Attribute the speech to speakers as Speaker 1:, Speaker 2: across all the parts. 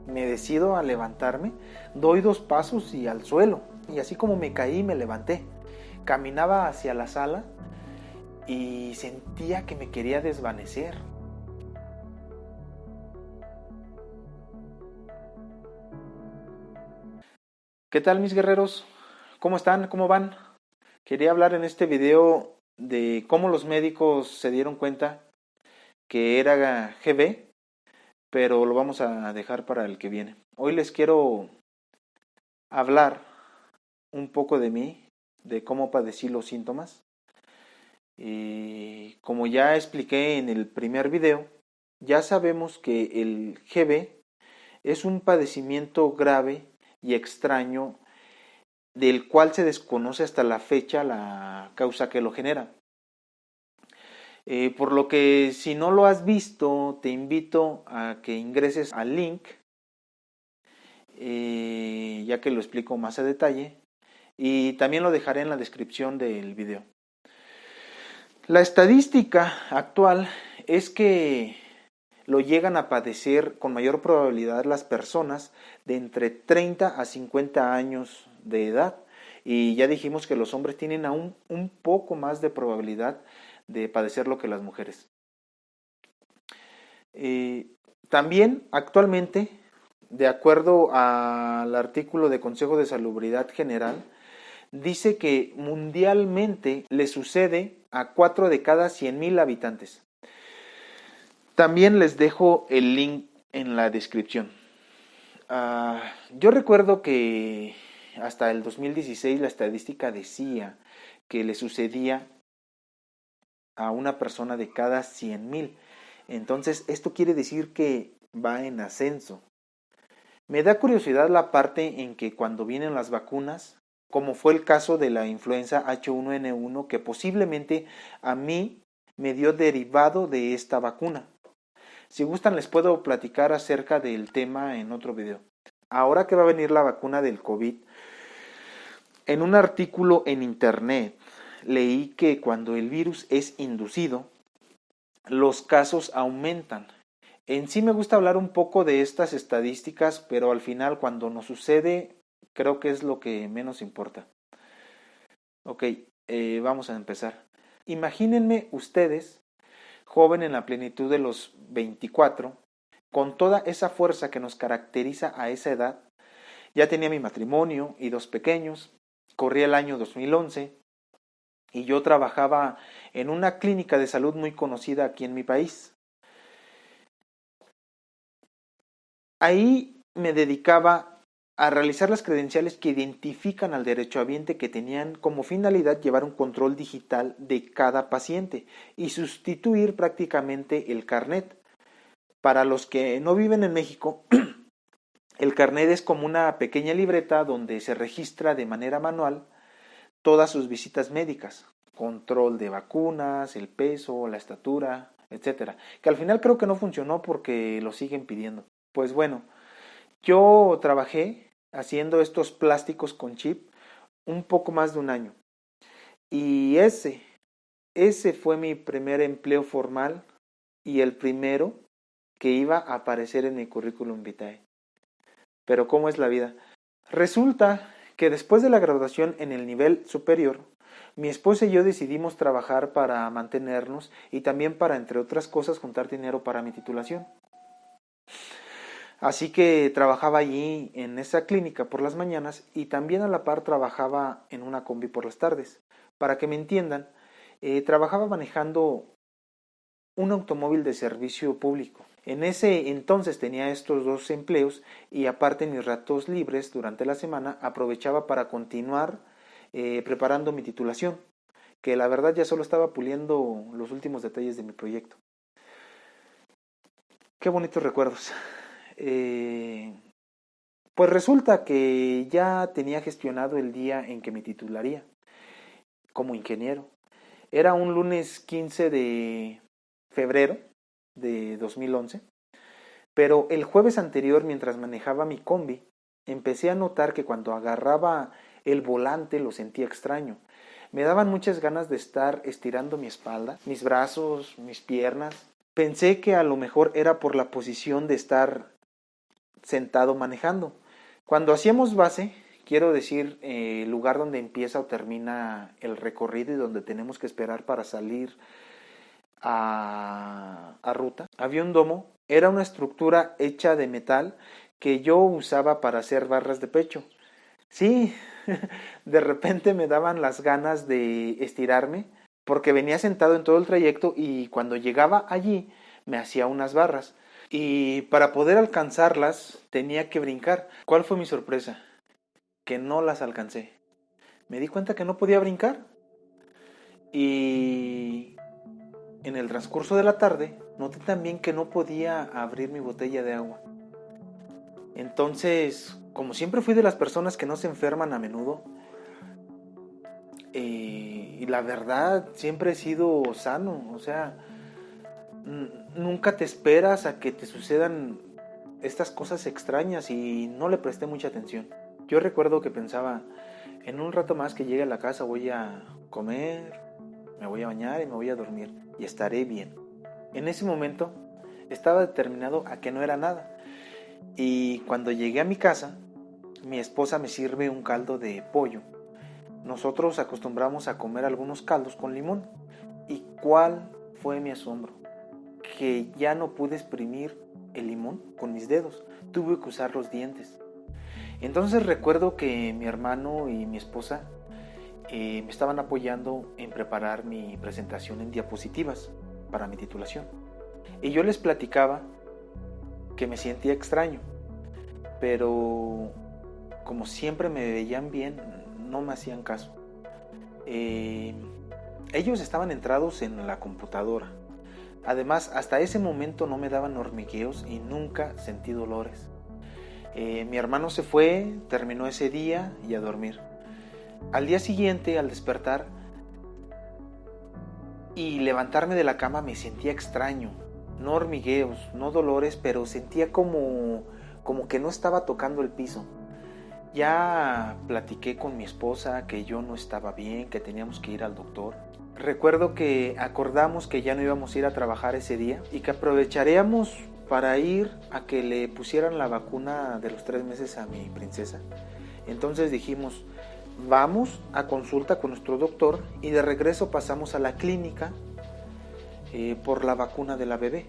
Speaker 1: Me decido a levantarme, doy 2 pasos y al suelo, y así como me caí me levanté. Caminaba hacia la sala y sentía que me quería desvanecer. ¿Qué tal, mis guerreros? ¿Cómo están? ¿Cómo van? Quería hablar en este video de cómo los médicos se dieron cuenta que era GB, pero lo vamos a dejar para el que viene. Hoy les quiero hablar un poco de mí, de cómo padecí los síntomas. Y como ya expliqué en el primer video, ya sabemos que el GB es un padecimiento grave y extraño del cual se desconoce hasta la fecha la causa que lo genera. Por lo que si no lo has visto, te invito a que ingreses al link, ya que lo explico más a detalle, y también lo dejaré en la descripción del video. La estadística actual es que lo llegan a padecer con mayor probabilidad las personas de entre 30 a 50 años de edad. Y ya dijimos que los hombres tienen aún un poco más de probabilidad de padecerlo que las mujeres. También actualmente, de acuerdo al artículo de Consejo de Salubridad General, dice que mundialmente le sucede a 4 de cada 100,000 habitantes. También les dejo el link en la descripción. Yo recuerdo que hasta el 2016 la estadística decía que le sucedía a una persona de cada 100,000. Entonces, esto quiere decir que va en ascenso. Me da curiosidad la parte en que cuando vienen las vacunas, como fue el caso de la influenza H1N1, que posiblemente a mí me dio derivado de esta vacuna. Si gustan les puedo platicar acerca del tema en otro video. Ahora que va a venir la vacuna del COVID, en un artículo en internet leí que cuando el virus es inducido, los casos aumentan. En sí me gusta hablar un poco de estas estadísticas, pero al final cuando nos sucede, creo que es lo que menos importa. Ok, vamos a empezar. Imagínense ustedes, joven en la plenitud de los 24, con toda esa fuerza que nos caracteriza a esa edad. Ya tenía mi matrimonio y 2 pequeños, corría el año 2011 y yo trabajaba en una clínica de salud muy conocida aquí en mi país. Ahí me dedicaba a realizar las credenciales que identifican al derechohabiente, que tenían como finalidad llevar un control digital de cada paciente y sustituir prácticamente el carnet. Para los que no viven en México, el carnet es como una pequeña libreta donde se registra de manera manual todas sus visitas médicas, control de vacunas, el peso, la estatura, etcétera. Que al final creo que no funcionó porque lo siguen pidiendo. Pues bueno, yo trabajé haciendo estos plásticos con chip un poco más de un año. Y ese fue mi primer empleo formal y el primero que iba a aparecer en mi currículum vitae. Pero ¿cómo es la vida? Resulta que después de la graduación en el nivel superior, mi esposa y yo decidimos trabajar para mantenernos y también para, entre otras cosas, juntar dinero para mi titulación. Así que trabajaba allí en esa clínica por las mañanas y también a la par trabajaba en una combi por las tardes. Para que me entiendan, trabajaba manejando un automóvil de servicio público. En ese entonces tenía estos 2 empleos y aparte en mis ratos libres durante la semana aprovechaba para continuar preparando mi titulación, que la verdad ya solo estaba puliendo los últimos detalles de mi proyecto. Qué bonitos recuerdos. Pues resulta que ya tenía gestionado el día en que me titularía como ingeniero. Era un lunes 15 de febrero de 2011, pero el jueves anterior, mientras manejaba mi combi, empecé a notar que cuando agarraba el volante lo sentía extraño. Me daban muchas ganas de estar estirando mi espalda, mis brazos, mis piernas. Pensé que a lo mejor era por la posición de estar sentado manejando. Cuando hacíamos base, quiero decir, el lugar donde empieza o termina el recorrido y donde tenemos que esperar para salir a ruta, había un domo. Era una estructura hecha de metal que yo usaba para hacer barras de pecho. Sí, de repente me daban las ganas de estirarme porque venía sentado en todo el trayecto y cuando llegaba allí me hacía unas barras. Y para poder alcanzarlas tenía que brincar. ¿Cuál fue mi sorpresa? Que no las alcancé. Me di cuenta que no podía brincar. Y en el transcurso de la tarde noté también que no podía abrir mi botella de agua. Entonces, como siempre fui de las personas que no se enferman a menudo, y la verdad siempre he sido sano, o sea, nunca te esperas a que te sucedan estas cosas extrañas y no le presté mucha atención. Yo recuerdo que pensaba, en un rato más que llegue a la casa voy a comer, me voy a bañar y me voy a dormir y estaré bien. En ese momento estaba determinado a que no era nada. Y cuando llegué a mi casa, mi esposa me sirve un caldo de pollo. Nosotros acostumbramos a comer algunos caldos con limón. ¿Y cuál fue mi asombro? Que ya no pude exprimir el limón con mis dedos. Tuve que usar los dientes. Entonces recuerdo que mi hermano y mi esposa me estaban apoyando en preparar mi presentación en diapositivas para mi titulación. Y yo les platicaba que me sentía extraño, pero como siempre me veían bien, no me hacían caso. Ellos estaban entrados en la computadora. Además, hasta ese momento no me daban hormigueos y nunca sentí dolores. Mi hermano se fue, terminó ese día y a dormir. Al día siguiente, al despertar y levantarme de la cama, me sentía extraño. No hormigueos, no dolores, pero sentía como que no estaba tocando el piso. Ya platiqué con mi esposa que yo no estaba bien, que teníamos que ir al doctor. Recuerdo que acordamos que ya no íbamos a ir a trabajar ese día y que aprovecharíamos para ir a que le pusieran la vacuna de los 3 meses a mi princesa. Entonces dijimos, vamos a consulta con nuestro doctor y de regreso pasamos a la clínica por la vacuna de la bebé.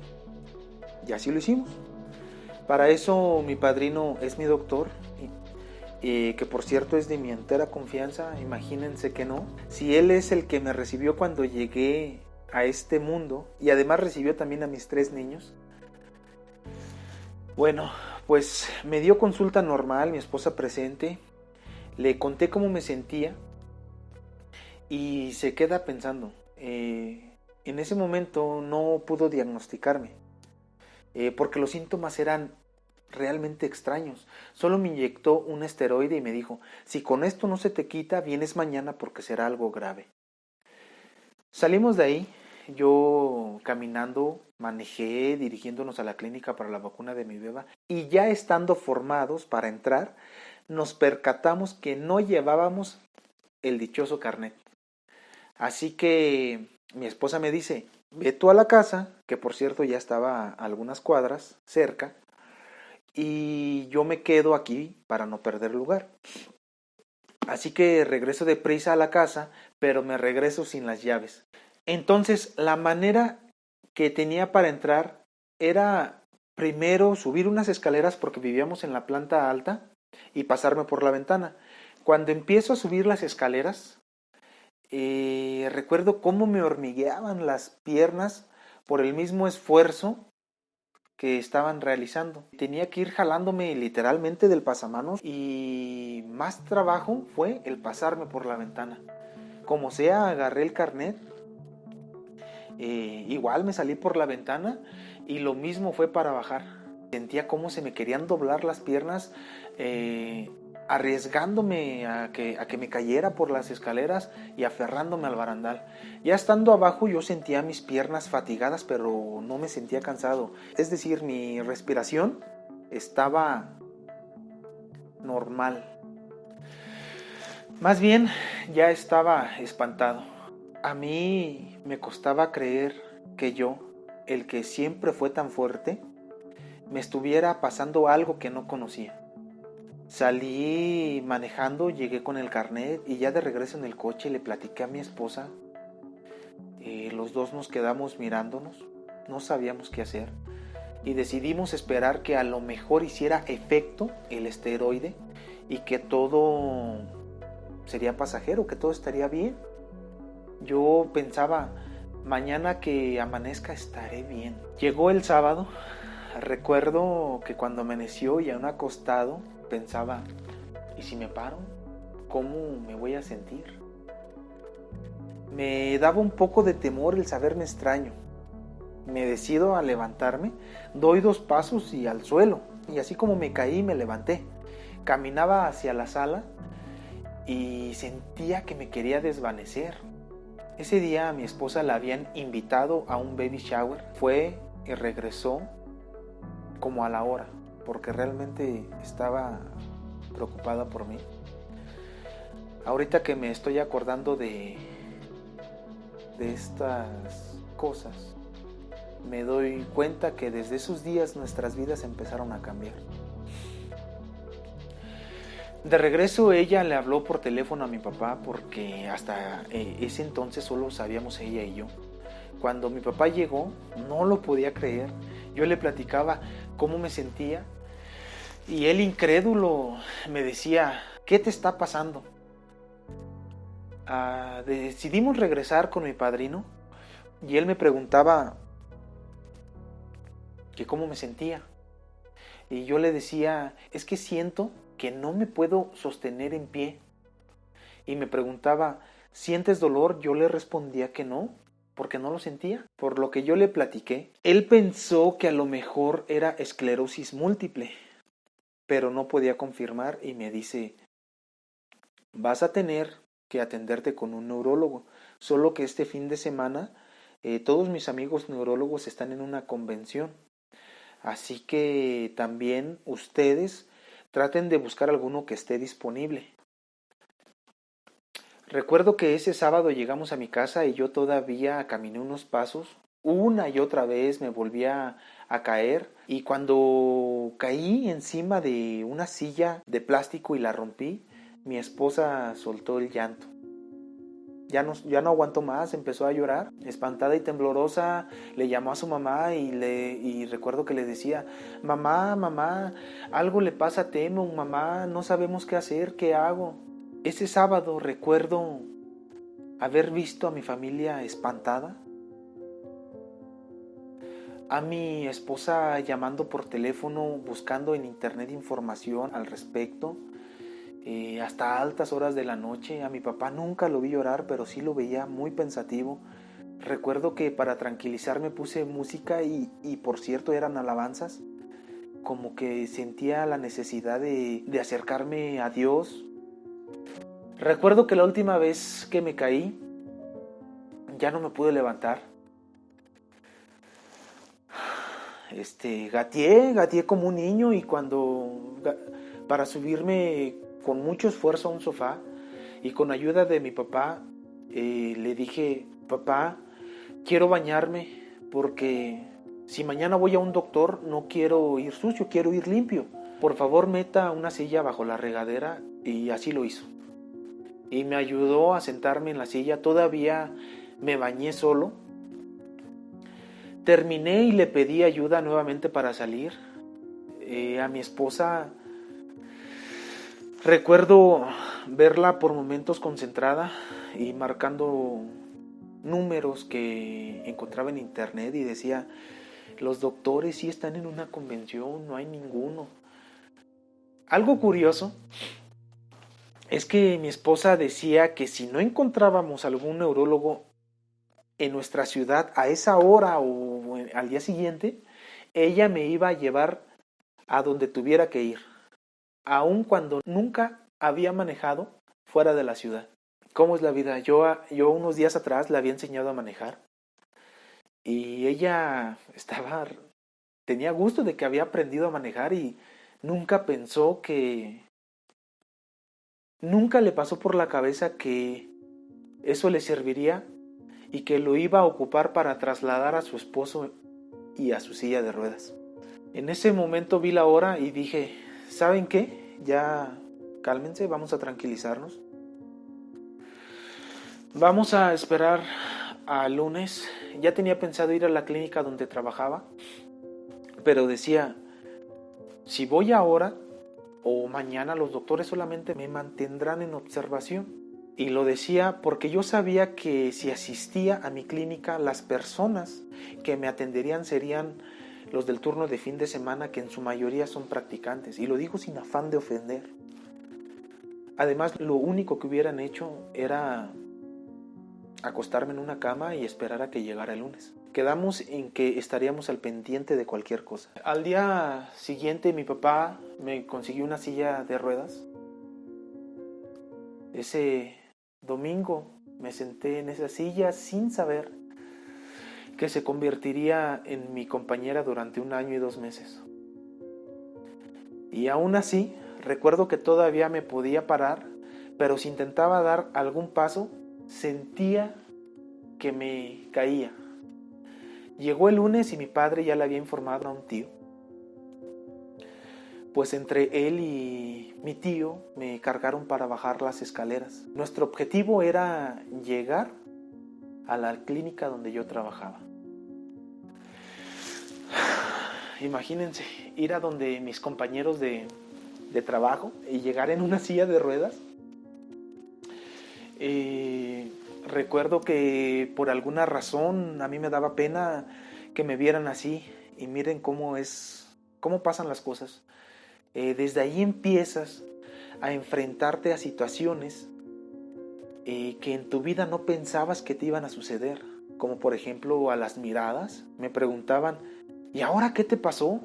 Speaker 1: Y así lo hicimos. Para eso mi padrino es mi doctor, que por cierto es de mi entera confianza, imagínense que no. Si él es el que me recibió cuando llegué a este mundo y además recibió también a mis 3 niños. Bueno, pues me dio consulta normal, mi esposa presente, le conté cómo me sentía y se queda pensando. En ese momento no pudo diagnosticarme porque los síntomas eran realmente extraños. Solo me inyectó un esteroide y me dijo, si con esto no se te quita, vienes mañana porque será algo grave. Salimos de ahí, yo caminando, manejé dirigiéndonos a la clínica para la vacuna de mi beba y ya estando formados para entrar, nos percatamos que no llevábamos el dichoso carnet. Así que mi esposa me dice, ve tú a la casa, que por cierto ya estaba a algunas cuadras cerca, y yo me quedo aquí para no perder lugar. Así que regreso deprisa a la casa, pero me regreso sin las llaves. Entonces la manera que tenía para entrar era primero subir unas escaleras porque vivíamos en la planta alta y pasarme por la ventana. Cuando empiezo a subir las escaleras, recuerdo cómo me hormigueaban las piernas por el mismo esfuerzo que estaban realizando. Tenía que ir jalándome literalmente del pasamanos y más trabajo fue el pasarme por la ventana. Como sea, agarré el carnet, igual me salí por la ventana y lo mismo fue para bajar. Sentía cómo se me querían doblar las piernas, arriesgándome a que me cayera por las escaleras y aferrándome al barandal. Ya estando abajo yo sentía mis piernas fatigadas, pero no me sentía cansado. Es decir, mi respiración estaba normal. Más bien, ya estaba espantado. A mí me costaba creer que yo, el que siempre fue tan fuerte, me estuviera pasando algo que no conocía. Salí manejando, llegué con el carnet y ya de regreso en el coche le platiqué a mi esposa. Los dos nos quedamos mirándonos, no sabíamos qué hacer y decidimos esperar que a lo mejor hiciera efecto el esteroide y que todo sería pasajero, que todo estaría bien. Yo pensaba, mañana que amanezca estaré bien. Llegó el sábado, recuerdo que cuando amaneció y aún acostado pensaba, ¿y si me paro? ¿Cómo me voy a sentir? Me daba un poco de temor el saberme extraño. Me decido a levantarme, doy 2 pasos y al suelo, y así como me caí me levanté. Caminaba hacia la sala y sentía que me quería desvanecer. Ese día a mi esposa la habían invitado a un baby shower. Fue y regresó como a la hora, porque realmente estaba preocupada por mí. Ahorita que me estoy acordando de estas cosas, me doy cuenta que desde esos días nuestras vidas empezaron a cambiar. De regreso ella le habló por teléfono a mi papá porque hasta ese entonces solo sabíamos ella y yo. Cuando mi papá llegó no lo podía creer. Yo le platicaba cómo me sentía y él incrédulo me decía, ¿qué te está pasando? Decidimos regresar con mi padrino y él me preguntaba que cómo me sentía. Y yo le decía, es que siento que no me puedo sostener en pie. Y me preguntaba, ¿sientes dolor? Yo le respondía que no, porque no lo sentía. Por lo que yo le platiqué, él pensó que a lo mejor era esclerosis múltiple, pero no podía confirmar y me dice, vas a tener que atenderte con un neurólogo, solo que este fin de semana todos mis amigos neurólogos están en una convención. Así que también ustedes traten de buscar alguno que esté disponible. Recuerdo que ese sábado llegamos a mi casa y yo todavía caminé unos pasos. Una y otra vez me volvía a caer y cuando caí encima de una silla de plástico y la rompí, mi esposa soltó el llanto. Ya no aguantó más, empezó a llorar, espantada y temblorosa, le llamó a su mamá y recuerdo que le decía, mamá, algo le pasa a Temo, mamá, no sabemos qué hacer, ¿qué hago? Ese sábado recuerdo haber visto a mi familia espantada, a mi esposa llamando por teléfono, buscando en internet información al respecto, hasta altas horas de la noche. A mi papá nunca lo vi llorar, pero sí lo veía muy pensativo. Recuerdo que para tranquilizarme puse música y por cierto eran alabanzas, como que sentía la necesidad de acercarme a Dios. Recuerdo que la última vez que me caí, ya no me pude levantar. Gateé como un niño y para subirme con mucho esfuerzo a un sofá y con ayuda de mi papá, le dije, papá, quiero bañarme porque si mañana voy a un doctor no quiero ir sucio, quiero ir limpio. Por favor meta una silla bajo la regadera y así lo hizo. Y me ayudó a sentarme en la silla, todavía me bañé solo. Terminé y le pedí ayuda nuevamente para salir. A mi esposa recuerdo verla por momentos concentrada y marcando números que encontraba en internet y decía, los doctores sí están en una convención, no hay ninguno. Algo curioso es que mi esposa decía que si no encontrábamos algún neurólogo en nuestra ciudad a esa hora o al día siguiente, ella me iba a llevar a donde tuviera que ir, aun cuando nunca había manejado fuera de la ciudad. ¿Cómo es la vida? Yo unos días atrás le había enseñado a manejar y ella tenía gusto de que había aprendido a manejar y nunca le pasó por la cabeza que eso le serviría y que lo iba a ocupar para trasladar a su esposo y a su silla de ruedas. En ese momento vi la hora y dije, ¿saben qué? Ya cálmense, vamos a tranquilizarnos. Vamos a esperar al lunes. Ya tenía pensado ir a la clínica donde trabajaba, pero decía, si voy ahora o mañana, los doctores solamente me mantendrán en observación. Y lo decía porque yo sabía que si asistía a mi clínica, las personas que me atenderían serían los del turno de fin de semana, que en su mayoría son practicantes. Y lo digo sin afán de ofender. Además, lo único que hubieran hecho era acostarme en una cama y esperar a que llegara el lunes. Quedamos en que estaríamos al pendiente de cualquier cosa. Al día siguiente mi papá me consiguió una silla de ruedas. Ese domingo me senté en esa silla sin saber que se convertiría en mi compañera durante 1 año y 2 meses. Y aún así, recuerdo que todavía me podía parar, pero si intentaba dar algún paso, sentía que me caía. Llegó el lunes y mi padre ya le había informado a un tío. Pues entre él y mi tío me cargaron para bajar las escaleras. Nuestro objetivo era llegar a la clínica donde yo trabajaba. Imagínense, ir a donde mis compañeros de trabajo y llegar en una silla de ruedas. Recuerdo que por alguna razón a mí me daba pena que me vieran así, y miren cómo pasan las cosas. Desde ahí empiezas a enfrentarte a situaciones que en tu vida no pensabas que te iban a suceder, como por ejemplo a las miradas. Me preguntaban, ¿y ahora qué te pasó?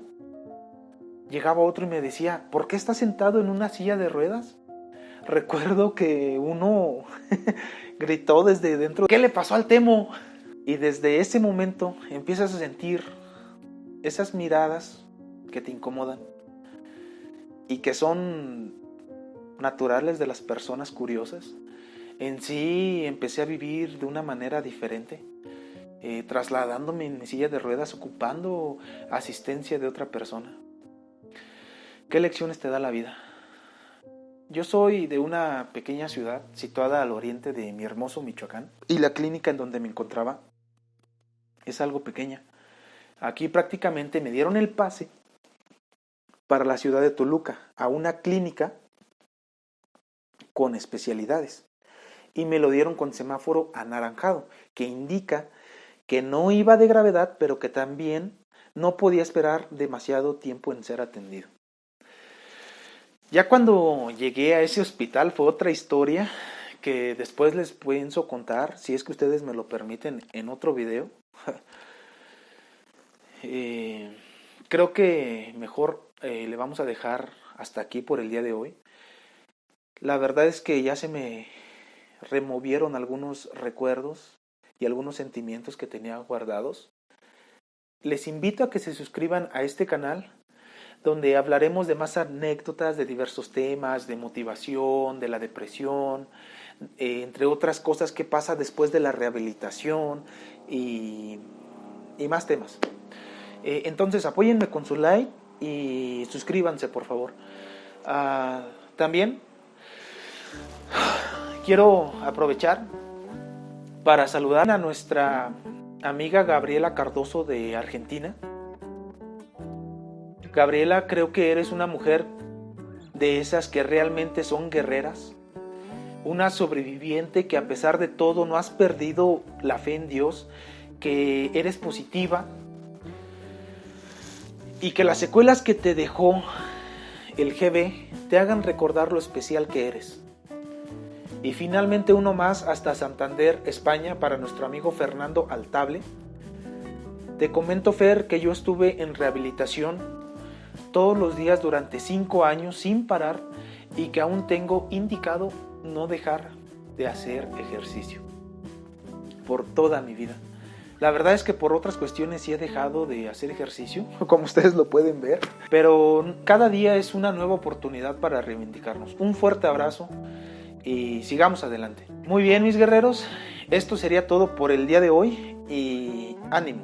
Speaker 1: Llegaba otro y me decía, ¿por qué estás sentado en una silla de ruedas? Recuerdo que uno gritó desde dentro, ¿qué le pasó al Temo? Y desde ese momento empiezas a sentir esas miradas que te incomodan y que son naturales de las personas curiosas. En sí empecé a vivir de una manera diferente, trasladándome en mi silla de ruedas, ocupando asistencia de otra persona. ¿Qué lecciones te da la vida? Yo soy de una pequeña ciudad situada al oriente de mi hermoso Michoacán, y la clínica en donde me encontraba es algo pequeña. Aquí prácticamente me dieron el pase para la ciudad de Toluca, a una clínica con especialidades, y me lo dieron con semáforo anaranjado, que indica que no iba de gravedad, pero que también no podía esperar demasiado tiempo en ser atendido. Ya cuando llegué a ese hospital fue otra historia que después les pienso contar, si es que ustedes me lo permiten, en otro video. Creo que mejor le vamos a dejar hasta aquí por el día de hoy. La verdad es que ya se me removieron algunos recuerdos y algunos sentimientos que tenía guardados. Les invito a que se suscriban a este canal, donde hablaremos de más anécdotas de diversos temas, de motivación, de la depresión, entre otras cosas que pasa después de la rehabilitación y más temas. Entonces apóyenme con su like y suscríbanse, por favor. También quiero aprovechar para saludar a nuestra amiga Gabriela Cardoso de Argentina. Gabriela, creo que eres una mujer de esas que realmente son guerreras, una sobreviviente que a pesar de todo no has perdido la fe en Dios, que eres positiva y que las secuelas que te dejó el GB te hagan recordar lo especial que eres. Y finalmente uno más hasta Santander, España, para nuestro amigo Fernando Altable. Te comento, Fer, que yo estuve en rehabilitación todos los días durante 5 años sin parar, y que aún tengo indicado no dejar de hacer ejercicio por toda mi vida. La verdad es que por otras cuestiones sí he dejado de hacer ejercicio, como ustedes lo pueden ver, pero cada día es una nueva oportunidad para reivindicarnos. Un fuerte abrazo y sigamos adelante. Muy bien, mis guerreros, esto sería todo por el día de hoy y ánimo.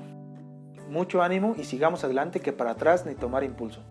Speaker 1: mucho ánimo y sigamos adelante, que para atrás ni tomar impulso.